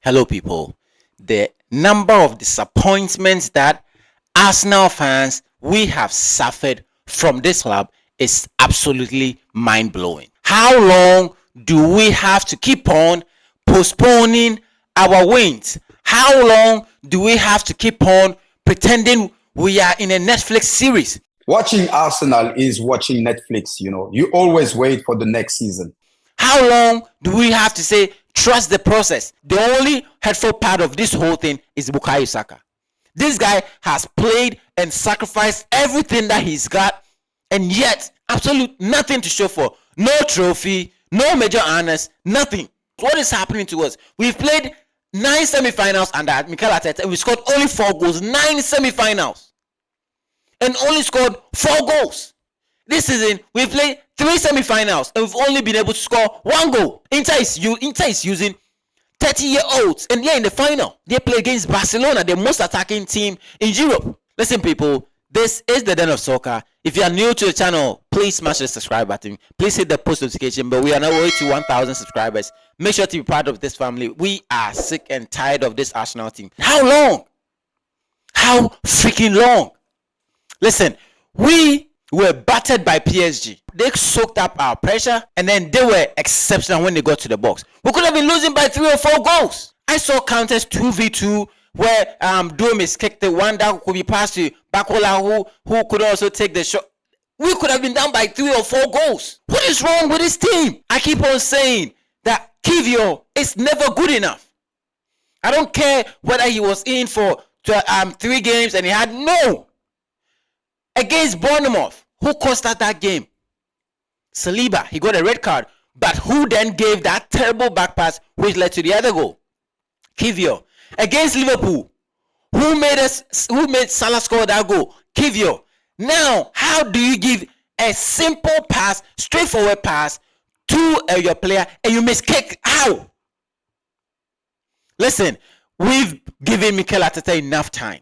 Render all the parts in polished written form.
Hello, people. The number of disappointments that Arsenal fans we have suffered from this club is absolutely mind blowing. How long do we have to keep on postponing our wins? How long do we have to keep on pretending we are in a Netflix series? Watching Arsenal is watching Netflix, You always wait for the next season. How long do we have to say trust the process? The only hurtful part of this whole thing is Bukayo Saka. This guy has played and sacrificed everything that he's got, and yet absolute nothing to show for. No trophy, no major honors, nothing. What is happening to us? We've played 9 semi-finals under Mikel Arteta, and we scored only 4 goals. 9 semi-finals, and only scored 4 goals. This season, we've played 3 semi-finals, and we've only been able to score 1 goal. Inter is using 30-year-olds, and they're in the final. They play against Barcelona, the most attacking team in Europe. Listen, people, this is the Den of Soccer. If you are new to the channel, please smash the subscribe button. Please hit the post notification bell. We are now way to 1,000 subscribers. Make sure to be part of this family. We are sick and tired of this Arsenal team. How long? How freaking long? Listen, we were battered by PSG. They soaked up our pressure, and then they were exceptional when they got to the box. We could have been losing by 3 or 4 goals. I saw counters 2v2 where Duomis kicked the one that could be passed to Bakola, who could also take the shot. We could have been down by 3 or 4 goals. What is wrong with this team? I keep on saying that Kivio is never good enough. I don't care whether he was in for 3 games and he had no. Against Bournemouth, who cost us that game? Saliba, he got a red card, but who then gave that terrible back pass which led to the other goal? Kivio. Against Liverpool, who made Salah score that goal? Kivio. Now, how do you give a simple pass, straightforward pass to your player and you miskick? How? Listen, we've given Mikel Arteta enough time.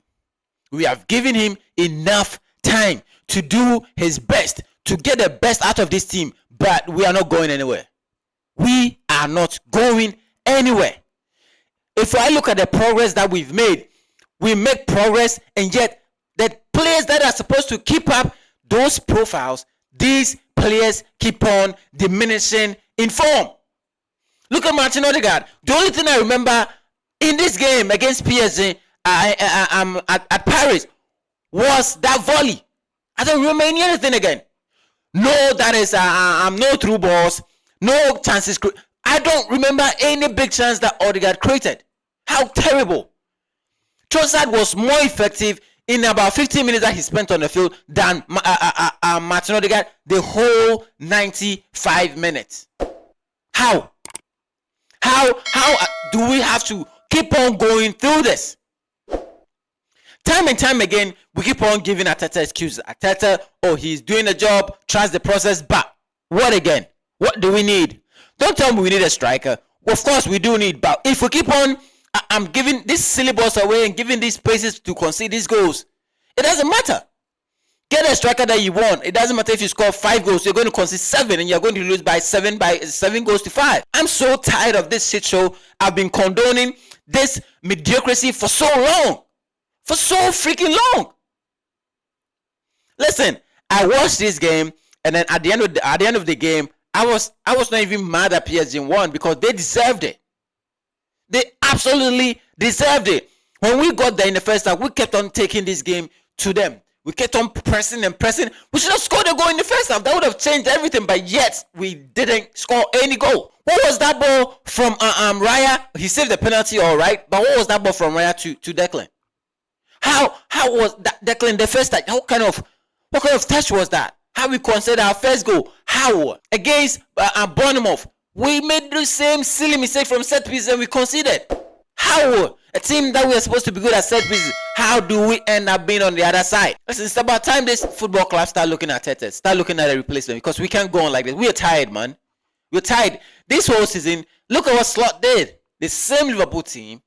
We have given him enough time to do his best, to get the best out of this team, but we are not going anywhere. We are not going anywhere. If I look at the progress that we've made, we make progress, and yet the players that are supposed to keep up those profiles, these players keep on diminishing in form. Look at Martin Odegaard. The only thing I remember in this game against PSG at Paris was that volley. I don't remember anything again. No, that is no through balls, no chances. I don't remember any big chance that Odegaard created. How terrible. Trossard was more effective in about 15 minutes that he spent on the field than Martin Odegaard the whole 95 minutes. How do we have to keep on going through this? Time and time again, we keep on giving Arteta excuses. Arteta, he's doing the job, trust the process, but what again? What do we need? Don't tell me we need a striker. Of course, we do need, but if we keep on giving this silly balls away and giving these spaces to concede these goals, it doesn't matter. Get a striker that you want. It doesn't matter if you score 5 goals, you're going to concede 7 and you're going to lose by 7 goals to 5. I'm so tired of this shit show. I've been condoning this mediocrity for so long. For so freaking long. Listen, I watched this game, and then at the end of the game, I was not even mad that PSG won because they deserved it. They absolutely deserved it. When we got there in the first half, we kept on taking this game to them. We kept on pressing and pressing. We should have scored a goal in the first half. That would have changed everything, but yet we didn't score any goal. What was that ball from Raya? He saved the penalty, all right, but what was that ball from Raya to Declan? How was that Declan the first touch? What kind of touch was that? How we consider our first goal? How against Bournemouth we made the same silly mistake from set pieces and we conceded? How a team that we are supposed to be good at set pieces? How do we end up being on the other side? Listen, it's about time this football club start looking at Arteta, start looking at a replacement because we can't go on like this. We are tired, man. We're tired. This whole season, look at what Slot did. The same Liverpool team,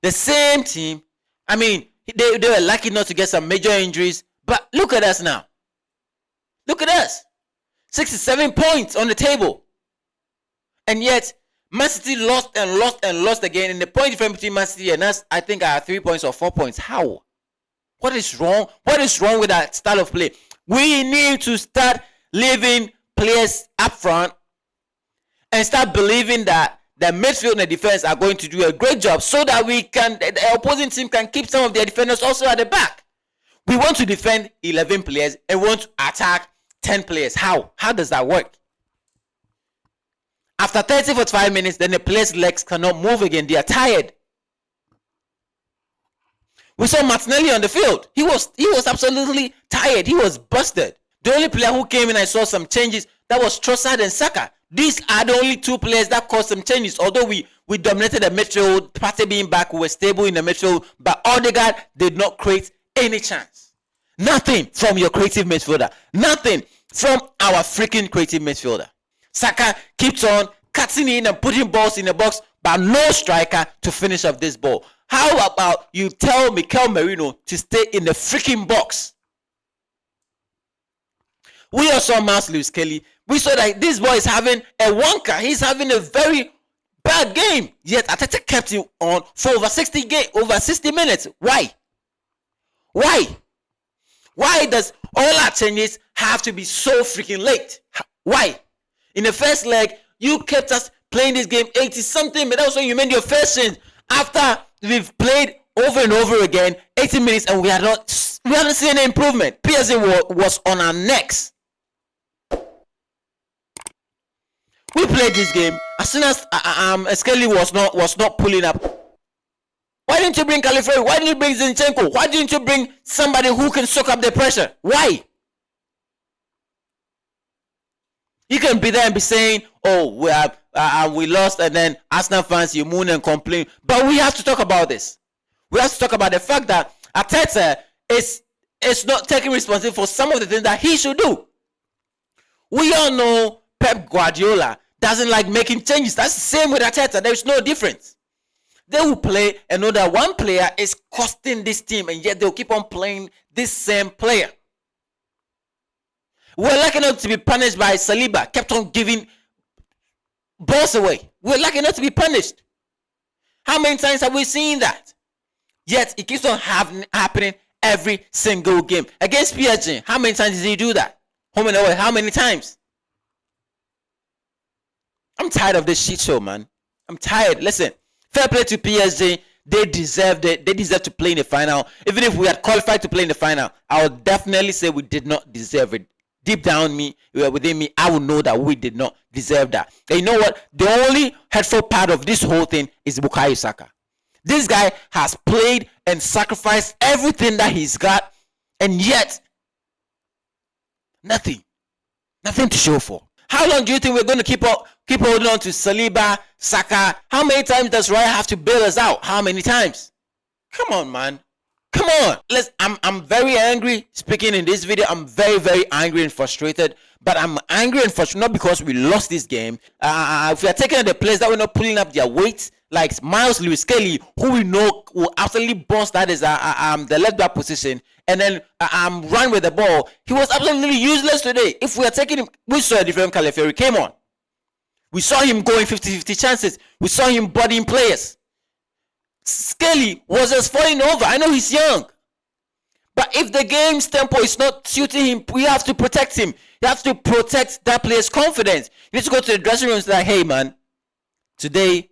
the same team. I mean, they were lucky not to get some major injuries, but look at us now. Look at us. 67 points on the table. And yet, Man City lost and lost and lost again. And the point difference between Man City and us, I think, are 3 points or 4 points. How? What is wrong? What is wrong with that style of play? We need to start leaving players up front and start believing that the midfield and the defense are going to do a great job so that the opposing team can keep some of their defenders also at the back. We want to defend 11 players and want to attack 10 players. How? How does that work? After 30-45 minutes, then the players' legs cannot move again. They are tired. We saw Martinelli on the field. He was absolutely tired. He was busted. The only player who came in, I saw some changes, that was Trossard and Saka. These are the only two players that caused some changes. Although we dominated the midfield, Partey being back, we were stable in the midfield, but Odegaard did not create any chance. Nothing from your creative midfielder. Nothing from our freaking creative midfielder. Saka keeps on cutting in and putting balls in the box, but no striker to finish off this ball. How about you tell Mikel Merino to stay in the freaking box? We also saw Miles Lewis Kelly. We saw that this boy is having a wonker. He's having a very bad game. Yet Arteta kept him on for over 60 minutes. Why? Why does all our changes have to be so freaking late? Why? In the first leg, you kept us playing this game 80-something, but also you made your first change after we've played over and over again 80 minutes and we haven't seen any improvement. PSG was on our necks. We played this game as soon as Skelly was not pulling up. Why didn't you bring Califari? Why didn't you bring Zinchenko? Why didn't you bring somebody who can soak up the pressure? Why? You can be there and be saying, "Oh, we lost," and then Arsenal fans, you moan and complain. But we have to talk about this. We have to talk about the fact that Arteta is not taking responsibility for some of the things that he should do. We all know Pep Guardiola doesn't like making changes. That's the same with Arteta. There is no difference. They will play and know that one player is costing this team, and yet they'll keep on playing this same player. We're lucky not to be punished by Saliba. Kept on giving balls away. We're lucky not to be punished. How many times have we seen that? Yet it keeps on happening every single game. Against PSG, how many times did he do that? Home and away, how many times? I'm tired of this shit show, man. I'm tired. Listen, fair play to PSG. They deserved it. They deserve to play in the final. Even if we had qualified to play in the final, I would definitely say we did not deserve it. Deep down within me, I would know that we did not deserve that. And you know what? The only hurtful part of this whole thing is Bukayo Saka. This guy has played and sacrificed everything that he's got, and yet nothing to show for. How long do you think we're going to keep holding on to Saliba, Saka? How many times does Raya have to bail us out? How many times? Come on, man. Come on. I'm very angry speaking in this video. I'm very, very angry and frustrated. But I'm angry and frustrated not because we lost this game. If we are taking the players that were not pulling up their weight, like Miles Lewis Kelly, who we know will absolutely bounce that is the left back position, and then run with the ball. He was absolutely useless today. If we are taking him, we saw a different Califari came on. We saw him going 50-50 chances. We saw him bodying players. Skelly was just falling over. I know he's young. But if the game's tempo is not suiting him, we have to protect him. You have to protect that player's confidence. You need to go to the dressing room and say, "Hey, man, today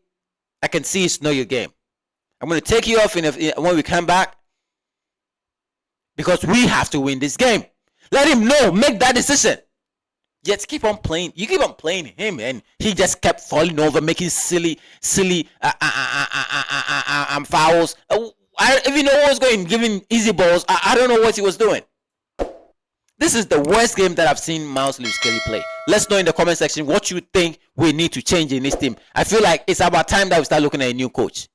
I can see it's not your game. I'm going to take you off when we come back because we have to win this game." Let him know. Make that decision. Yet keep on playing. You keep on playing him, and he just kept falling over, making silly fouls. I even know what was going, giving easy balls. I don't know what he was doing. This is the worst game that I've seen Miles Lewis Kelly play. Let's know in the comment section what you think we need to change in this team. I feel like it's about time that we start looking at a new coach.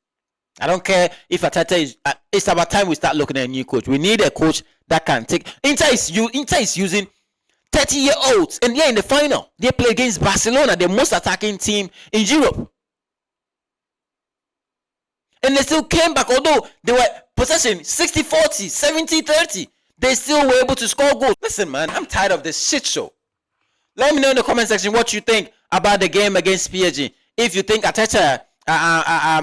I don't care if Arteta is. It's about time we start looking at a new coach. We need a coach that can take. Inter is using 30-year-olds, and they're in the final. They play against Barcelona, the most attacking team in Europe. And they still came back, although they were possession 60-40, 70-30. They still were able to score goals. Listen, man, I'm tired of this shit show. Let me know in the comment section what you think about the game against PSG. if you think Arteta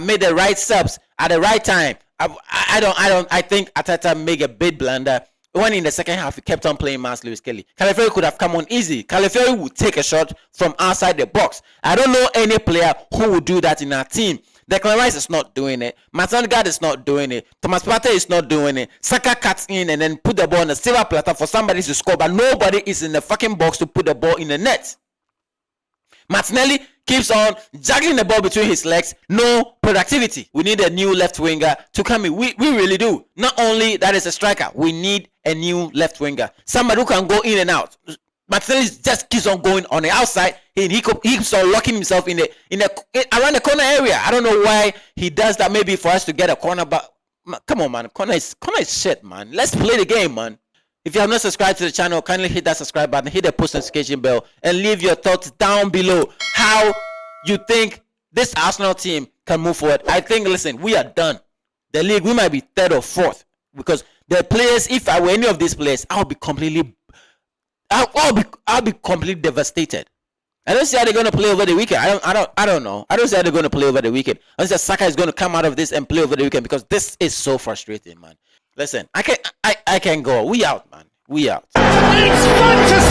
made the right subs at the right time, I think Arteta made a big blunder when in the second half he kept on playing Mas Lewis Kelly. Calafiori could have come on easy. Calafiori would take a shot from outside the box. I don't know any player who would do that in our team. Declan Rice is not doing it. Martin Odegaard is not doing it. Thomas Partey is not doing it. Saka cuts in and then put the ball on the silver platter for somebody to score, but nobody is in the fucking box to put the ball in the net. Martinelli keeps on juggling the ball between his legs. No productivity. We need a new left winger to come in. We really do. Not only that is a striker, we need a new left winger. Somebody who can go in and out. Martinelli just keeps on going on the outside. He keeps on locking himself in around the corner area. I don't know why he does that. Maybe for us to get a corner, but come on, man. Corner is shit, man. Let's play the game, man. If you have not subscribed to the channel, kindly hit that subscribe button, hit the post notification bell, and leave your thoughts down below. How you think this Arsenal team can move forward? I think, listen, we are done. The league, we might be third or fourth because the players. If I were any of these players, I'll be completely devastated. I don't see how they're going to play over the weekend. I don't know. I don't see how they're going to play over the weekend. I see Saka is going to come out of this and play over the weekend because this is so frustrating, man. Listen, I can't go. We out, man. We out. It's fantasy.